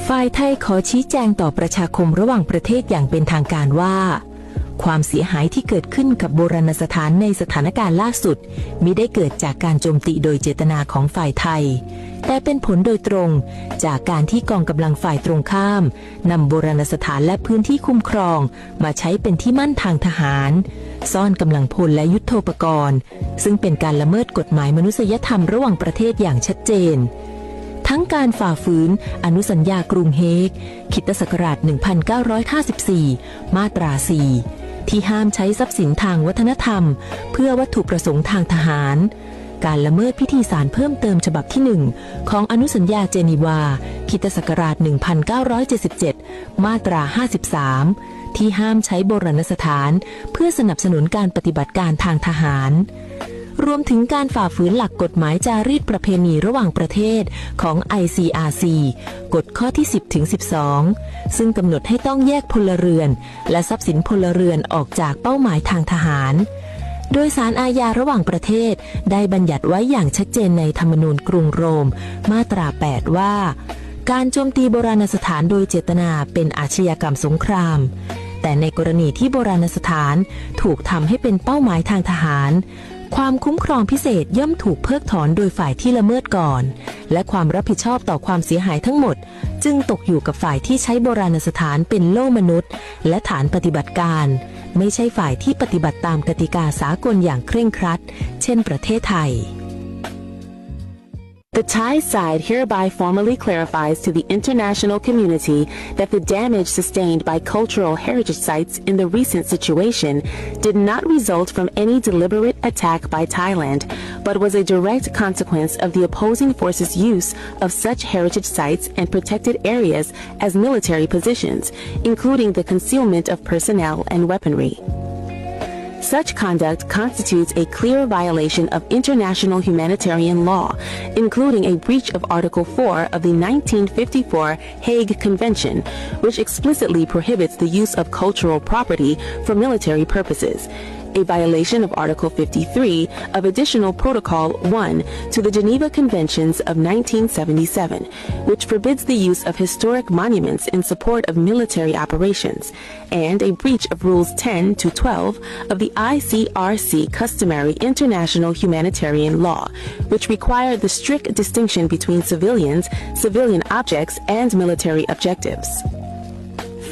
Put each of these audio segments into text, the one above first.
ฝ่ายไทยขอชี้แจงต่อประชาคมระหว่างประเทศอย่างเป็นทางการว่าความเสียหายที่เกิดขึ้นกับโบราณสถานในสถานการณ์ล่าสุดมิได้เกิดจากการโจมตีโดยเจตนาของฝ่ายไทยแต่เป็นผลโดยตรงจากการที่กองกำลังฝ่ายตรงข้ามนำโบราณสถานและพื้นที่คุ้มครองมาใช้เป็นที่มั่นทางทหารซ่อนกำลังพลและยุทโธปกรณ์ซึ่งเป็นการละเมิดกฎหมายมนุษยธรรมระหว่างประเทศอย่างชัดเจนทั้งการฝ่าฝืนอนุสัญญากรุงเฮกค.ศ. 1954 มาตรา 4 ที่ห้ามใช้ทรัพย์สินทางวัฒนธรรมเพื่อวัตถุประสงค์ทางทหารการละเมิดพิธีสารเพิ่มเติมฉบับที่ 1 ของอนุสัญญาเจนีวาค.ศ. 1977 มาตรา 53 ที่ห้ามใช้โบราณสถานเพื่อสนับสนุนการปฏิบัติการทางทหารรวมถึงการฝ่าฝืนหลักกฎหมายจารีตประเพณีระหว่างประเทศของ ICRC กฎข้อที่ 10-12 ซึ่งกำหนดให้ต้องแยกพลเรือนและทรัพย์สินพลเรือนออกจากเป้าหมายทางทหารโดยศาลอาญาระหว่างประเทศได้บัญญัติไว้อย่างชัดเจนในธรรมนูญกรุงโรมมาตรา 8 ว่าการโจมตีโบราณสถานโดยเจตนาเป็นอาชญากรรมสงครามแต่ในกรณีที่โบราณสถานถูกทำให้เป็นเป้าหมายทางทหารความคุ้มครองพิเศษย่อมถูกเพิกถอนโดยฝ่ายที่ละเมิดก่อนและความรับผิดชอบต่อความเสียหายทั้งหมดจึงตกอยู่กับฝ่ายที่ใช้โบราณสถานเป็นโล่มนุษย์และฐานปฏิบัติการไม่ใช่ฝ่ายที่ปฏิบัติตามกติกาสากลอย่างเคร่งครัดเช่นประเทศไทยThe Thai side hereby formally clarifies to the international community that the damage sustained by cultural heritage sites in the recent situation did not result from any deliberate attack by Thailand, but was a direct consequence of the opposing forces' use of such heritage sites and protected areas as military positions, including the concealment of personnel and weaponry. Such conduct constitutes a clear violation of international humanitarian law, including a breach of Article 4 of the 1954 Hague Convention, which explicitly prohibits the use of cultural property for military purposes, a violation of Article 53 of Additional Protocol 1 to the Geneva Conventions of 1977, which forbids the use of historic monuments in support of military operations, and a breach of Rules 10 to 12 of the ICRC customary international humanitarian law, which require the strict distinction between civilians, civilian objects, and military objectives.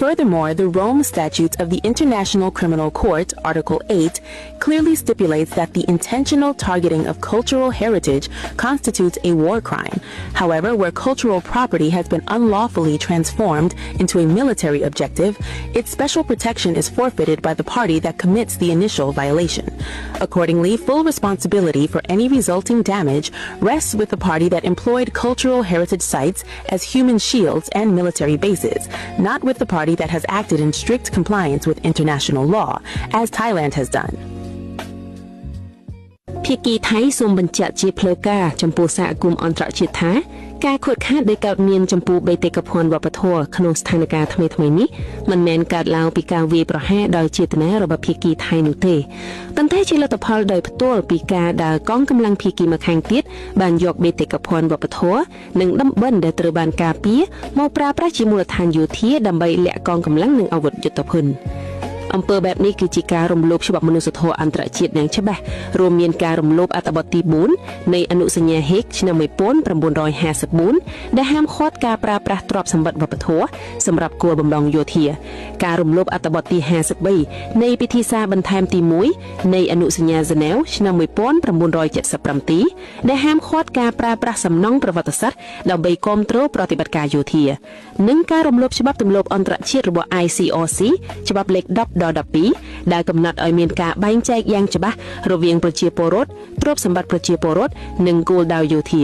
Furthermore, the Rome Statutes of the International Criminal Court, Article 8, clearly stipulates that the intentional targeting of cultural heritage constitutes a war crime. However, where cultural property has been unlawfully transformed into a military objective, its special protection is forfeited by the party that commits the initial violation. Accordingly, full responsibility for any resulting damage rests with the party that employed cultural heritage sites as human shields and military bases, not with the party that has acted in strict compliance with international law, as Thailand has done. ភាគីថៃសូមបញ្ជាក់ជាផ្លូវការចំពោះសហគមន៍អន្តរជាតិថាការខូចខាតដែលកើតមានចំពោះបេតិកភណ្ឌវប្បធម៌ក្នុងស្ថានភាពថ្មីៗនេះមិនមែនកើតឡើងពីការវាយប្រហារដោយចេតនារបស់ភាគីថៃនោះទេប៉ុន្តែជាលទ្ធផលដោយផ្ទាល់ពីការដែលកងកម្លាំងភាគីម្ខាងទៀតបានយកបេតិកភណ្ឌវប្បធម៌និងដំបិនដែលត្រូវបានការពារមកប្រើប្រាស់ជាមូលដ្ឋានយោធាដើម្បីលាក់កងកម្លាំងនិងអាវុធយុទ្ធភណ្ឌអំពើបែបនេះគឺជាការរំលោភច្បាប់មនុស្សធម៌អន្តរជាតិយ៉ាងច្បាស់រួមមានការរំលោភអត្ថបទទី4នៃអនុសញ្ញាហេកឆ្នាំ1954ដែលហាមឃាត់ការប្រើប្រាស់ទ្រព្យសម្បត្តិវប្បធម៌សម្រាប់គោលបំណងយោធាការរំលោភអត្ថបទទី53នៃពិធីសារបន្ថែមទី1នៃអនុសញ្ញាហ្សឺណែវឆ្នាំ1977ដែលហាមឃាត់ការប្រើប្រាស់សំណង់ប្រវត្តិសាស្ត្រដើម្បីគាំទ្រប្រតិបត្តិការយោធានិងការរំលោភច្បាប់ទម្លាប់អន្តរជាតិរបស់ ICRC ច្បាប់លេខ10 12ដែលកំណត់ឲ្យមានការបែងចែកយ៉ាងច្បាស់រវាងប្រជាពលរដ្ឋទ្រព្យសម្បត្តិប្រជាពលរដ្ឋនិងគោលដៅយោធា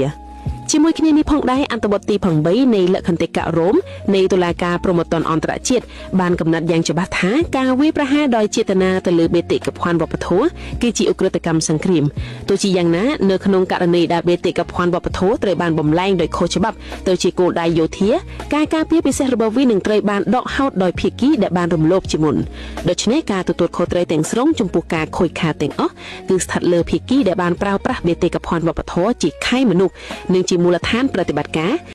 ជាមួយគ្នានេះផងដែរអន្តបទទី8នៃលក្ខន្តិករ៉ូមនៃតុលាការព្រហ្មទណ្ឌអន្តរជាតិបានកំណត់យ៉ាងច្បាស់ថាការវាយប្រហារដោយចេតនាទៅលើបេតិកភណ្ឌវប្បធម៌គឺជាឧក្រិដ្ឋកម្មសង្គ្រាមទោះជាយ៉ាងណានៅក្នុងករណីដែលបេតិកភណ្ឌវប្បធម៌ត្រូវបានបំលែងដោយខុសច្បាប់ទៅជាគោលដៅយោធាការការពារពិសេសរបស់វានឹងត្រូវបានដកហូតដោយភាគីដែលបានរំលោភជាមុនដូច្នេះការទទួលខុសត្រូវទាំងស្រុងចំពោះការខូចខាតទាំងអស់គឺស្ថិតលើភាគីដែលបានប្រើប្រាស់បេតិកភណ្ឌវប្បធម៌ជាខែមនុស្សនិងជាមូលដ្ឋានប្រតិបត្តិការ